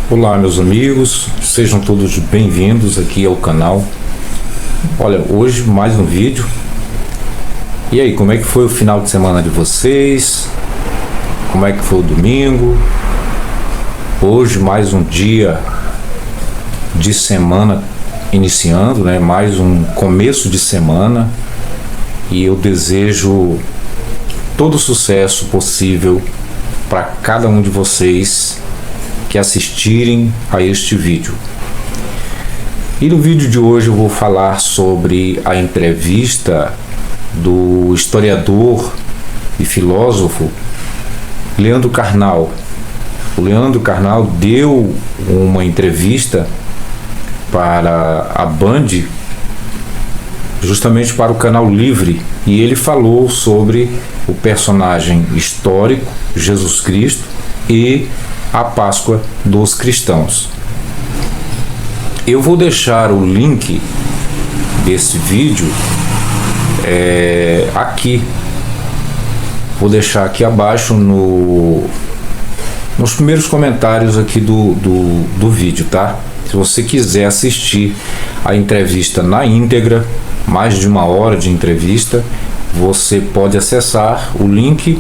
Olá, meus amigos, sejam todos bem-vindos aqui ao canal. Olha, hoje mais um vídeo. E aí, como é que foi o final de semana de vocês? Como é que foi o domingo? Hoje mais um dia de semana iniciando, né? Mais um começo de semana. E eu desejo todo o sucesso possível para cada um de vocês que assistirem a este vídeo. E no vídeo de hoje eu vou falar sobre a entrevista do historiador e filósofo Leandro Carnal. O Leandro Carnal deu uma entrevista para a Band, justamente para o Canal Livre, e ele falou sobre o personagem histórico Jesus Cristo e a Páscoa dos cristãos. Eu vou deixar o link desse vídeo aqui. Vou deixar aqui abaixo nos primeiros comentários aqui do vídeo, tá? Se você quiser assistir a entrevista na íntegra, mais de 1 hora de entrevista, você pode acessar o link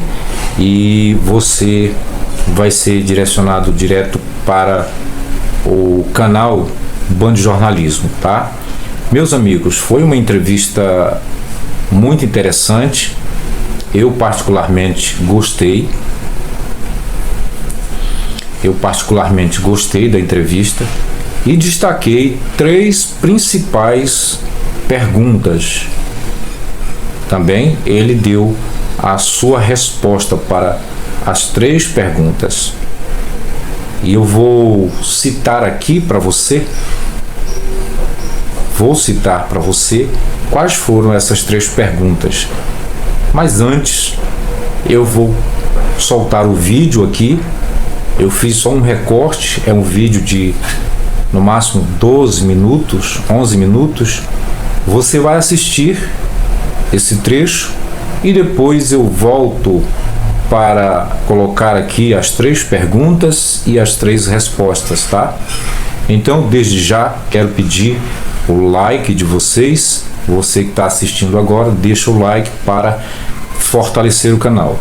e você vai ser direcionado direto para o canal Band Jornalismo, tá? Meus amigos, foi uma entrevista muito interessante. Eu particularmente gostei. Da entrevista e destaquei 3 principais perguntas. Também ele deu a sua resposta para as 3 perguntas. E eu vou citar aqui para você. Quais foram essas 3 perguntas. Mas antes, eu vou soltar o vídeo aqui. Eu fiz só um recorte, é um vídeo de no máximo 12 minutos, 11 minutos. Você vai assistir esse trecho e depois eu volto para colocar aqui as 3 perguntas e as 3 respostas, tá? Então, desde já, quero pedir o like de vocês. Você que está assistindo agora, deixa o like para fortalecer o canal.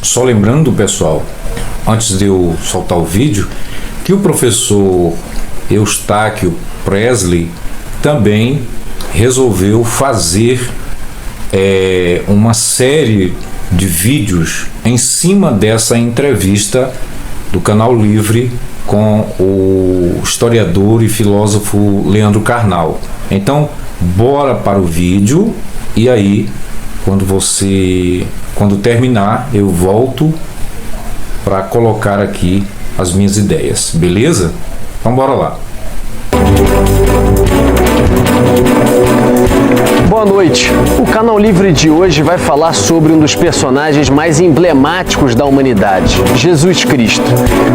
Só lembrando, pessoal, antes de eu soltar o vídeo, que o professor Eustáquio Presley também resolveu fazer uma série de vídeos em cima dessa entrevista do Canal Livre com o historiador e filósofo Leandro Carnal. Então, bora para o vídeo e aí, quando terminar, eu volto para colocar aqui as minhas ideias, beleza? Então, bora lá. Boa noite. O Canal Livre de hoje vai falar sobre um dos personagens mais emblemáticos da humanidade, Jesus Cristo.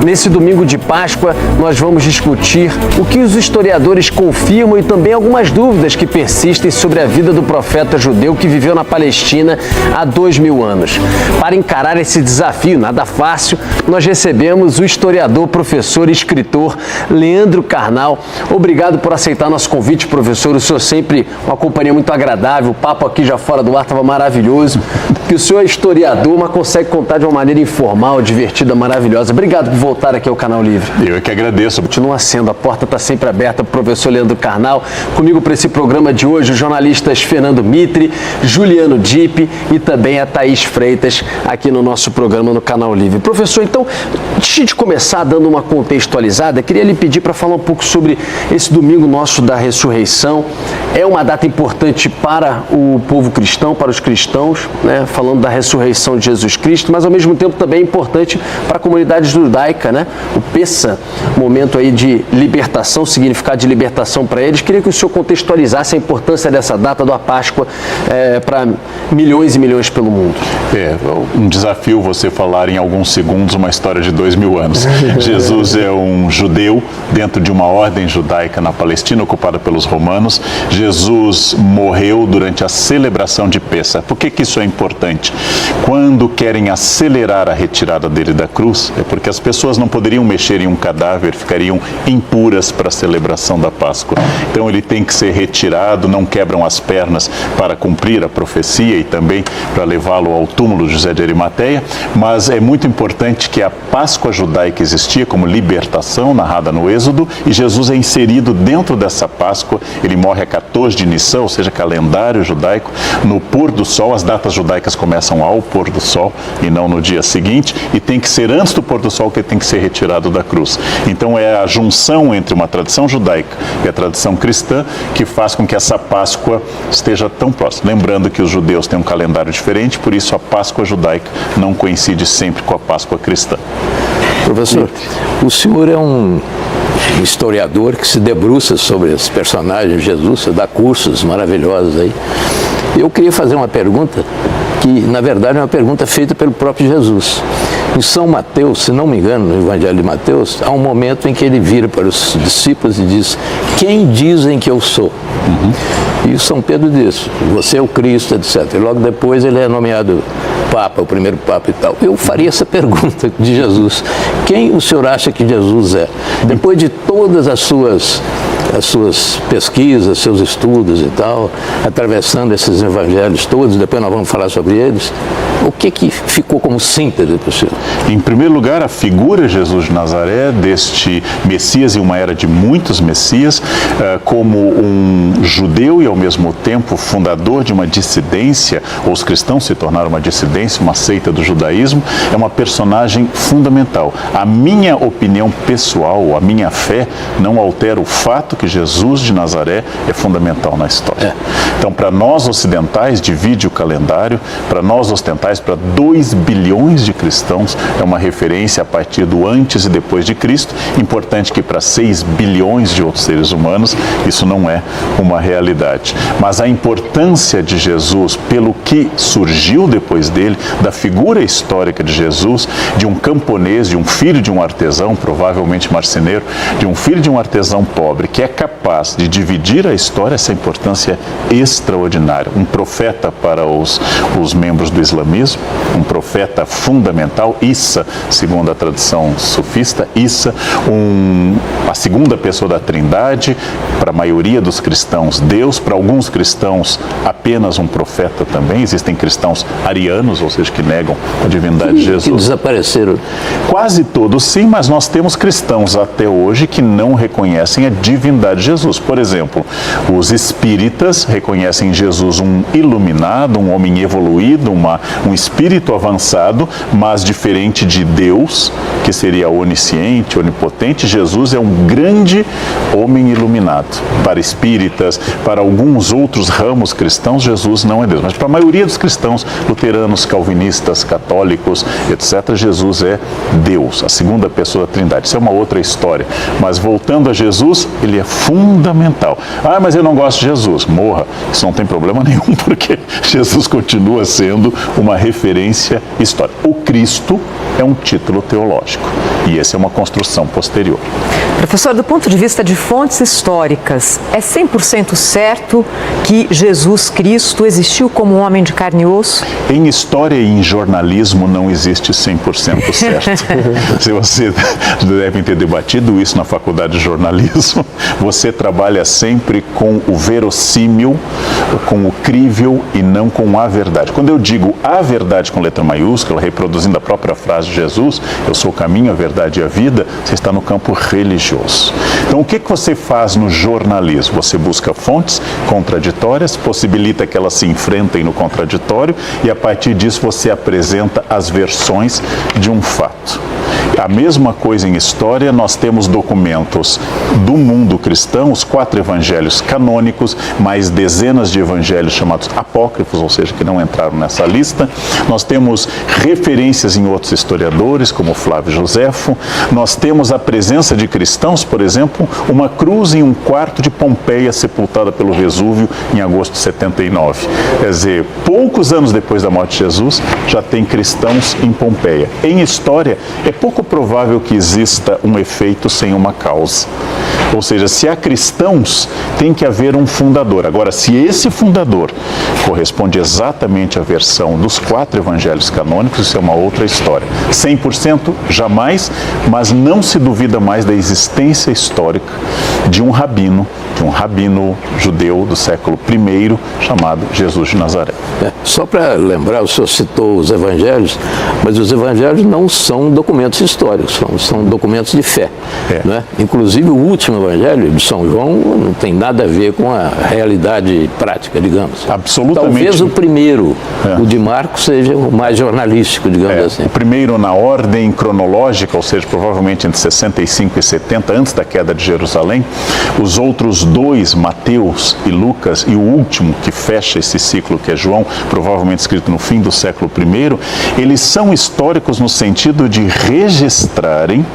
Nesse domingo de Páscoa, nós vamos discutir o que os historiadores confirmam e também algumas dúvidas que persistem sobre a vida do profeta judeu que viveu na Palestina há 2000 anos. Para encarar esse desafio, nada fácil, nós recebemos o historiador, professor e escritor Leandro Carnal. Obrigado por aceitar nosso convite, professor. O senhor sempre uma companhia muito agradável, o papo aqui já fora do ar estava maravilhoso, que o senhor é historiador, mas consegue contar de uma maneira informal, divertida, maravilhosa. Obrigado por voltar aqui ao Canal Livre. Eu é que agradeço. Continua sendo, a porta está sempre aberta para o professor Leandro Carnal. Comigo para esse programa de hoje, os jornalistas Fernando Mitre, Juliano Dipp e também a Thaís Freitas aqui no nosso programa no Canal Livre. Professor, então, antes de começar dando uma contextualizada, queria lhe pedir para falar um pouco sobre esse domingo nosso da ressurreição. É uma data importante para o povo cristão, para os cristãos, né? Falando da ressurreição de Jesus Cristo, mas ao mesmo tempo também é importante para a comunidade judaica, né? O Pessa, momento aí de libertação, significado de libertação para eles. Queria que o senhor contextualizasse a importância dessa data da Páscoa para milhões e milhões pelo mundo. É um desafio você falar em alguns segundos uma história de 2000 anos. Jesus é um judeu dentro de uma ordem judaica na Palestina, ocupada pelos romanos. Jesus morreu morreu durante a celebração de Pêssar. Por que isso é importante? Quando querem acelerar a retirada dele da cruz, é porque as pessoas não poderiam mexer em um cadáver, ficariam impuras para a celebração da Páscoa. Então ele tem que ser retirado, não quebram as pernas para cumprir a profecia e também para levá-lo ao túmulo de José de Arimateia, mas é muito importante que a Páscoa judaica existia como libertação, narrada no Êxodo, e Jesus é inserido dentro dessa Páscoa. Ele morre a 14 de Nissan, ou seja, calendário judaico, no pôr do sol. As datas judaicas começam ao pôr do sol e não no dia seguinte, e tem que ser antes do pôr do sol que ele tem que ser retirado da cruz. Então é a junção entre uma tradição judaica e a tradição cristã que faz com que essa Páscoa esteja tão próxima. Lembrando que os judeus têm um calendário diferente, por isso a Páscoa judaica não coincide sempre com a Páscoa cristã. Professor, o senhor é um historiador que se debruça sobre os personagens de Jesus, você dá cursos maravilhosos aí. Eu queria fazer uma pergunta que, na verdade, é uma pergunta feita pelo próprio Jesus. Em São Mateus, se não me engano, no Evangelho de Mateus, há um momento em que ele vira para os discípulos e diz: quem dizem que eu sou? E São Pedro diz: você é o Cristo, etc. E logo depois ele é nomeado Papa, o primeiro Papa e tal. Eu faria essa pergunta de Jesus: quem o senhor acha que Jesus é? Depois de todas as suas pesquisas, seus estudos e tal, atravessando esses evangelhos todos, depois nós vamos falar sobre eles, o que ficou como síntese para o senhor? Em primeiro lugar, a figura de Jesus de Nazaré, deste Messias em uma era de muitos Messias, como um judeu e ao mesmo tempo fundador de uma dissidência, ou os cristãos se tornaram uma dissidência, uma seita do judaísmo, é uma personagem fundamental. A minha opinião pessoal, a minha fé, não altera o fato que Jesus de Nazaré é fundamental na história. Então, para nós ocidentais, divide o calendário, para nós ocidentais, para 2 bilhões de cristãos, é uma referência a partir do antes e depois de Cristo. Importante que para 6 bilhões de outros seres humanos, isso não é uma realidade. Mas a importância de Jesus, pelo que surgiu depois dele, da figura histórica de Jesus, de um camponês, de um filho de um artesão, provavelmente marceneiro, de um filho de um artesão pobre, que é capaz de dividir a história, essa importância extraordinária. Um profeta para os membros do islamismo, um profeta fundamental, Issa, segundo a tradição sufista, Issa, a segunda pessoa da Trindade, para a maioria dos cristãos, Deus, para alguns cristãos, apenas um profeta também. Existem cristãos arianos, ou seja, que negam a divindade de Jesus. Que desapareceram. Quase todos sim, mas nós temos cristãos até hoje que não reconhecem a divindade de Jesus. Por exemplo, os espíritas reconhecem em Jesus um iluminado, um homem evoluído, um espírito avançado, mas diferente de Deus, que seria onisciente, onipotente. Jesus é um grande homem iluminado. Para espíritas, para alguns outros ramos cristãos, Jesus não é Deus. Mas para a maioria dos cristãos, luteranos, calvinistas, católicos, etc., Jesus é Deus, a segunda pessoa da Trindade. Isso é uma outra história. Mas voltando a Jesus, ele é fundamental. Ah, mas eu não gosto de Jesus. Morra. Isso não tem problema nenhum, porque Jesus continua sendo uma referência histórica. O Cristo é um título teológico e essa é uma construção posterior. Professor, do ponto de vista de fontes históricas, é 100% certo que Jesus Cristo existiu como um homem de carne e osso? Em história e em jornalismo não existe 100% certo. Se você deve ter debatido isso na faculdade de jornalismo, você trabalha sempre com o verossímil, com o crível e não com a verdade. Quando eu digo a verdade com letra maiúscula, reproduzindo a própria frase de Jesus, eu sou o caminho, a verdade e a vida, você está no campo religioso. Então, o que você faz no jornalismo? Você busca fontes contraditórias, possibilita que elas se enfrentem no contraditório e, a partir disso, você apresenta as versões de um fato. A mesma coisa em história, nós temos documentos do mundo cristão, os 4 evangelhos canônicos, mais dezenas de evangelhos chamados apócrifos, ou seja, que não entraram nessa lista. Nós temos referências em outros historiadores, como Flávio Joséfo. Nós temos a presença de cristãos, por exemplo, uma cruz em um quarto de Pompeia, sepultada pelo Vesúvio em agosto de 79. Quer dizer, poucos anos depois da morte de Jesus, já tem cristãos em Pompeia. Em história, é pouco pouco provável que exista um efeito sem uma causa. Ou seja, se há cristãos, tem que haver um fundador. Agora, se esse fundador corresponde exatamente à versão dos 4 evangelhos canônicos, isso é uma outra história. 100% jamais, mas não se duvida mais da existência histórica de um rabino judeu do século I, chamado Jesus de Nazaré. Só para lembrar, o senhor citou os evangelhos, mas os evangelhos não são documentos históricos, são documentos de fé. Né? Inclusive o último evangelho de São João não tem nada a ver com a realidade prática, digamos. Absolutamente. Talvez o primeiro, o de Marcos, seja o mais jornalístico, digamos assim. O primeiro na ordem cronológica, ou seja, provavelmente entre 65 e 70, antes da queda de Jerusalém. Os outros 2, Mateus e Lucas, e o último que fecha esse ciclo, que é João, provavelmente escrito no fim do século I, eles são históricos no sentido de registrarem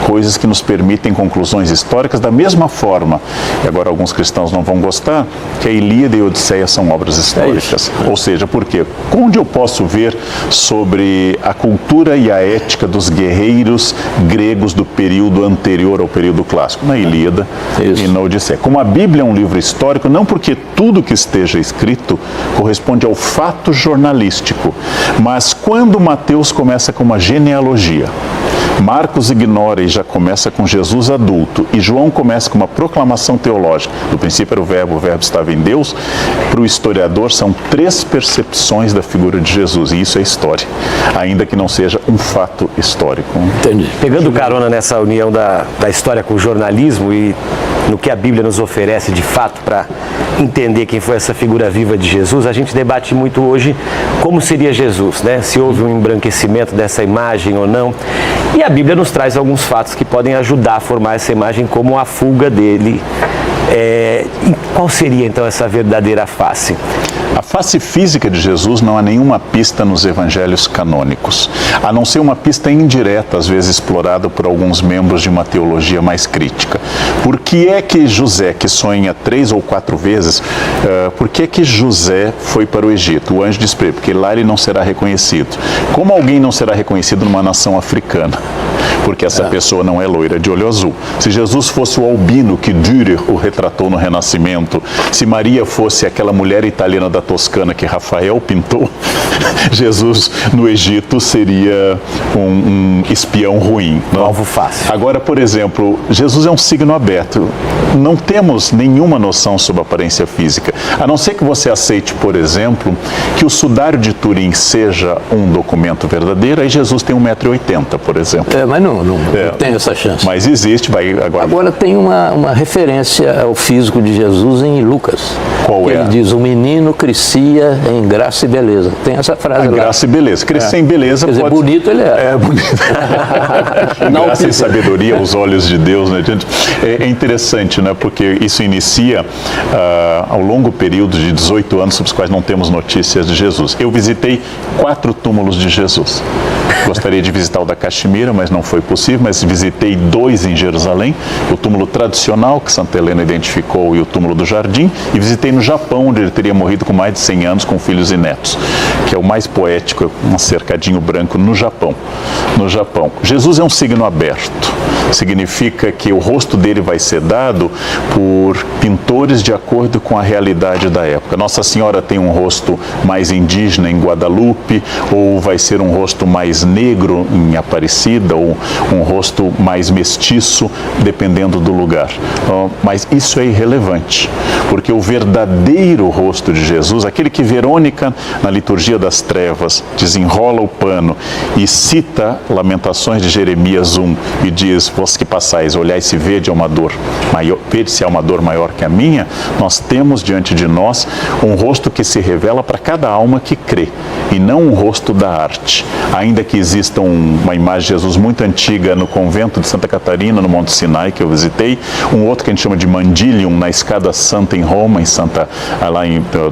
coisas que nos permitem conclusões históricas da mesma forma, e agora alguns cristãos não vão gostar, que a Ilíada e a Odisseia são obras históricas. Ou seja, por quê? Onde eu posso ver sobre a cultura e a ética dos guerreiros gregos do período anterior ao período clássico? Na Ilíada e na Odisseia. Como a Bíblia é um livro histórico, não porque tudo que esteja escrito corresponde ao fato jornalístico, mas quando Mateus começa com uma genealogia, Marcos ignora e já começa com Jesus adulto, e João começa com uma proclamação teológica. No princípio era o verbo estava em Deus. Para o historiador são 3 percepções da figura de Jesus, e isso é história, ainda que não seja um fato histórico. Entendi. Pegando carona nessa união da história com o jornalismo e no que a Bíblia nos oferece de fato para entender quem foi essa figura viva de Jesus, a gente debate muito hoje como seria Jesus, né? Se houve um embranquecimento dessa imagem ou não. E a Bíblia nos traz alguns fatos que podem ajudar a formar essa imagem, como a fuga dele. E qual seria então essa verdadeira face? A face física de Jesus não há nenhuma pista nos evangelhos canônicos, a não ser uma pista indireta, às vezes explorada por alguns membros de uma teologia mais crítica. Por que é que José, que sonha 3 ou 4 vezes, por que é que José foi para o Egito? O anjo diz para ele, porque lá ele não será reconhecido. Como alguém não será reconhecido numa nação africana? Porque essa pessoa não é loira de olho azul. Se Jesus fosse o albino que Dürer o retratou no Renascimento, se Maria fosse aquela mulher italiana da Toscana que Rafael pintou, Jesus no Egito seria um espião ruim. Um alvo fácil. Agora, por exemplo, Jesus é um signo aberto. Não temos nenhuma noção sobre a aparência física, a não ser que você aceite, por exemplo, que o sudário de Turim seja um documento verdadeiro, aí Jesus tem 1,80 m, por exemplo. Mas não tem essa chance. Mas existe, Agora tem uma referência ao físico de Jesus em Lucas. Qual é? Ele diz, o menino crescia em graça e beleza. Tem essa frase lá. Graça e beleza. Crescer em beleza. Quer dizer, bonito ele é. É bonito. Graça e sabedoria aos olhos de Deus, né? É interessante, né? Porque isso inicia ao longo período de 18 anos sobre os quais não temos notícias de Jesus. Eu visitei 4 túmulos de Jesus. Gostaria de visitar o da Caxemira, mas não foi possível, mas visitei 2 em Jerusalém, o túmulo tradicional que Santa Helena identificou e o túmulo do Jardim, e visitei no Japão, onde ele teria morrido com mais de 100 anos com filhos e netos, que é o mais poético, um cercadinho branco no Japão. Jesus é um signo aberto, significa que o rosto dele vai ser dado por pintores de acordo com a realidade da época. Nossa Senhora tem um rosto mais indígena em Guadalupe, ou vai ser um rosto mais negro em Aparecida, ou um rosto mais mestiço, dependendo do lugar. Mas isso é irrelevante, porque o verdadeiro rosto de Jesus, aquele que Verônica, na liturgia das trevas, desenrola o pano e cita Lamentações de Jeremias 1 e diz, vós que passais, olhais se vede uma dor maior, vede se há uma dor maior que a minha, nós temos diante de nós um rosto que se revela para cada alma que crê, e não um rosto da arte. Ainda que exista uma imagem de Jesus muito antiga no convento de Santa Catarina, no Monte Sinai, que eu visitei, um outro que a gente chama de Mandilium, na Escada Santa em Roma,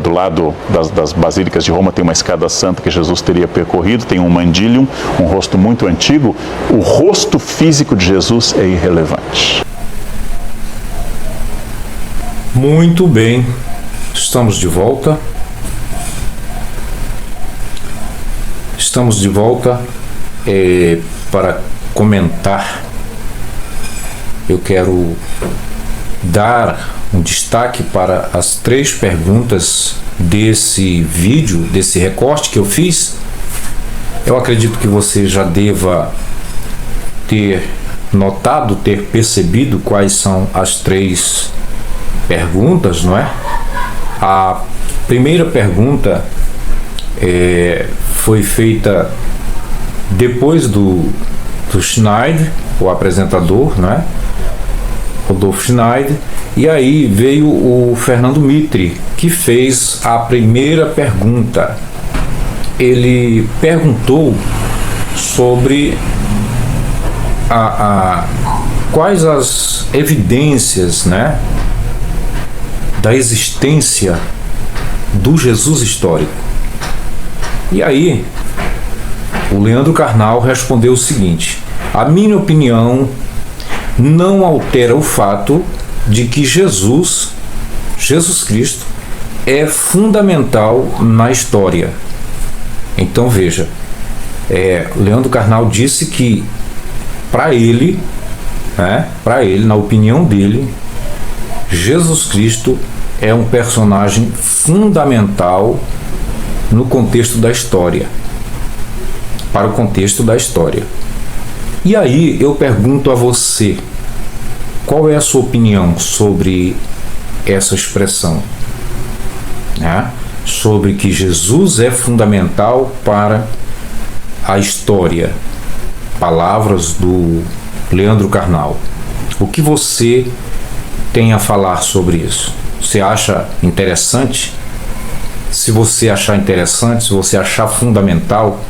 do lado das basílicas de Roma tem uma escada santa que Jesus teria percorrido, tem um Mandilium, um rosto muito antigo. O rosto físico de Jesus é irrelevante. Muito bem, estamos de volta. Estamos de volta para comentar, eu quero dar um destaque para as 3 perguntas desse vídeo, desse recorte que eu fiz. Eu acredito que você já deva ter notado, ter percebido quais são as 3 perguntas, não é? A primeira pergunta foi feita depois do Schneider, o apresentador, né? Rodolfo Schneider, e aí veio o Fernando Mitre, que fez a primeira pergunta. Ele perguntou sobre quais as evidências, né, da existência do Jesus histórico. E aí o Leandro Carnal respondeu o seguinte: a minha opinião não altera o fato de que Jesus Cristo é fundamental na história. Então veja, Leandro Carnal disse que para ele, na opinião dele, Jesus Cristo é um personagem fundamental no contexto da história, para o contexto da história. E aí eu pergunto a você, qual é a sua opinião sobre essa expressão? Sobre que Jesus é fundamental para a história. Palavras do Leandro Carnal. O que você tem a falar sobre isso? Você acha interessante? Se você achar interessante, se você achar fundamental,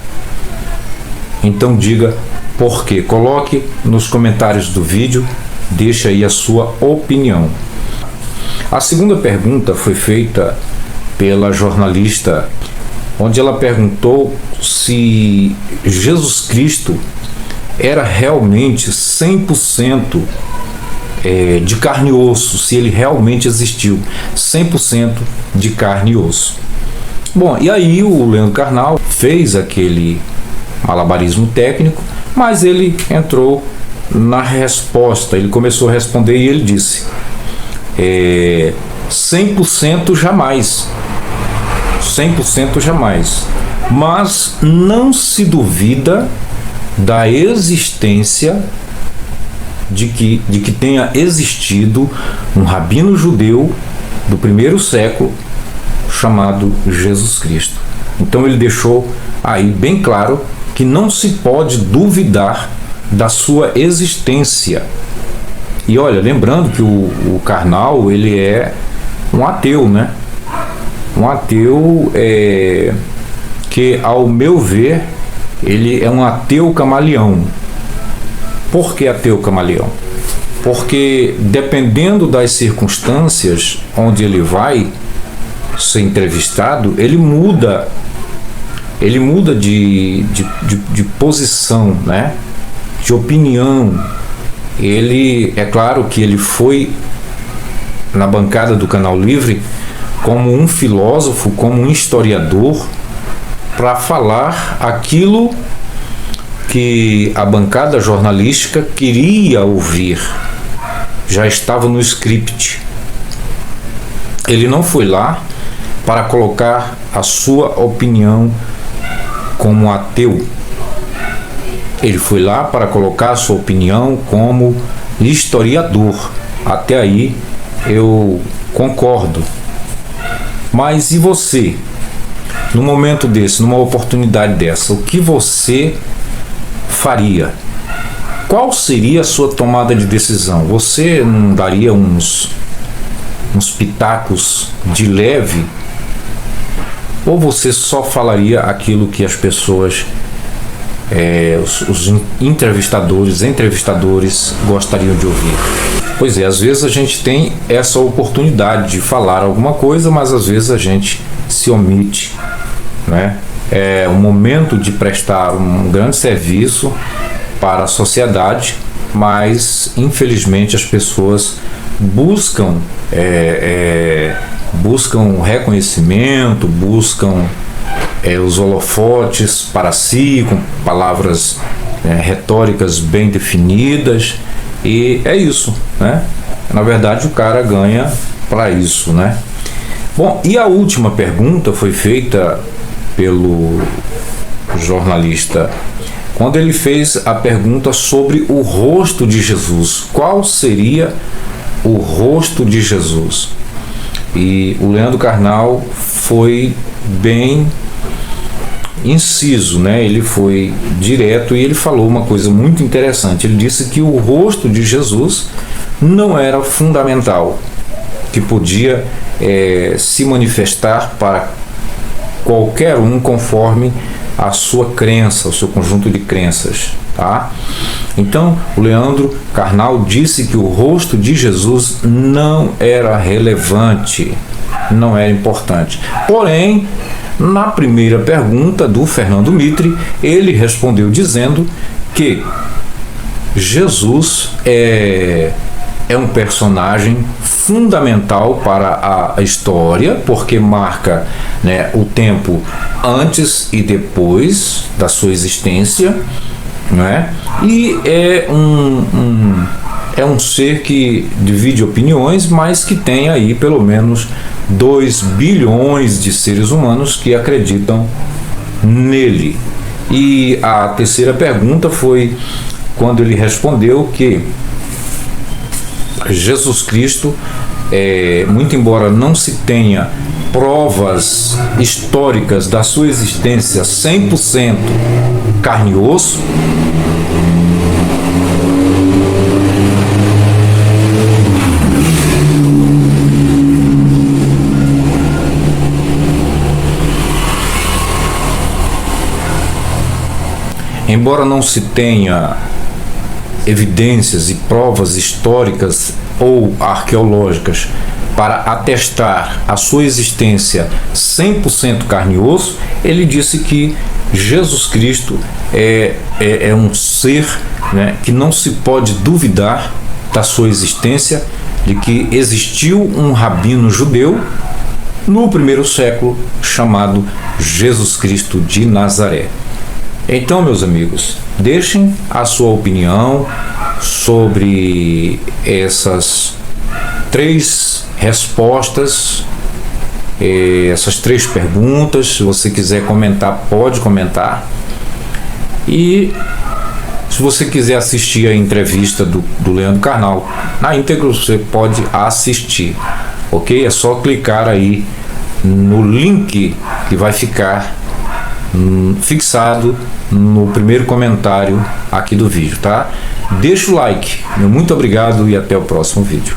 então diga por quê. Coloque nos comentários do vídeo, deixa aí a sua opinião. A segunda pergunta foi feita pela jornalista, onde ela perguntou se Jesus Cristo era realmente 100% de carne e osso, se ele realmente existiu, 100% de carne e osso. Bom, e aí o Leandro Carnal fez aquele malabarismo técnico, mas ele entrou na resposta, ele começou a responder e ele disse: 100% jamais, 100% jamais, mas não se duvida da existência de que tenha existido um rabino judeu do 1º século chamado Jesus Cristo. Então ele deixou aí bem claro que não se pode duvidar da sua existência. E olha, lembrando que o Carnal, ele é um ateu, né? Um ateu que, ao meu ver, ele é um ateu camaleão. Por que ateu camaleão? Porque dependendo das circunstâncias onde ele vai ser entrevistado, ele muda de posição, né? De opinião. Ele, é claro que ele foi na bancada do Canal Livre como um filósofo, como um historiador, para falar aquilo que a bancada jornalística queria ouvir. Já estava no script. Ele não foi lá para colocar a sua opinião como ateu. Ele foi lá para colocar a sua opinião como historiador. Até aí eu concordo. Mas e você? Num momento desse, numa oportunidade dessa, o que você faria? Qual seria a sua tomada de decisão? Você não daria uns pitacos de leve? Ou você só falaria aquilo que as pessoas, os entrevistadores gostariam de ouvir? Pois é, às vezes a gente tem essa oportunidade de falar alguma coisa, mas às vezes a gente se omite, né? É um momento de prestar um grande serviço para a sociedade, mas infelizmente as pessoas buscam reconhecimento, buscam os holofotes para si, com palavras retóricas bem definidas, e é isso, né? Na verdade, o cara ganha para isso, né? Bom, e a última pergunta foi feita pelo jornalista quando ele fez a pergunta sobre o rosto de Jesus. Qual seria o rosto de Jesus? E o Leandro Carnal foi bem inciso, né? Ele foi direto e ele falou uma coisa muito interessante. Ele disse que o rosto de Jesus não era fundamental, que podia se manifestar para qualquer um conforme a sua crença, o seu conjunto de crenças, tá? Então, o Leandro Carnal disse que o rosto de Jesus não era relevante, não era importante. Porém, na primeira pergunta do Fernando Mitre, ele respondeu dizendo que Jesus é um personagem fundamental para a história, porque marca, né, o tempo antes e depois da sua existência, né? E é um ser que divide opiniões, mas que tem aí pelo menos 2 bilhões de seres humanos que acreditam nele. E a terceira pergunta foi quando ele respondeu que Jesus Cristo, muito embora não se tenha provas históricas da sua existência 100% carne e osso, embora não se tenha evidências e provas históricas ou arqueológicas para atestar a sua existência 100% carne e osso, ele disse que Jesus Cristo é um ser, né, que não se pode duvidar da sua existência, de que existiu um rabino judeu no primeiro século chamado Jesus Cristo de Nazaré. Então, meus amigos, deixem a sua opinião sobre essas 3 respostas, essas 3 perguntas. Se você quiser comentar, pode comentar. E se você quiser assistir a entrevista do Leandro Carnal na íntegra, você pode assistir, ok? É só clicar aí no link que vai ficar fixado no primeiro comentário aqui do vídeo, tá? Deixa o like. Meu muito obrigado e até o próximo vídeo.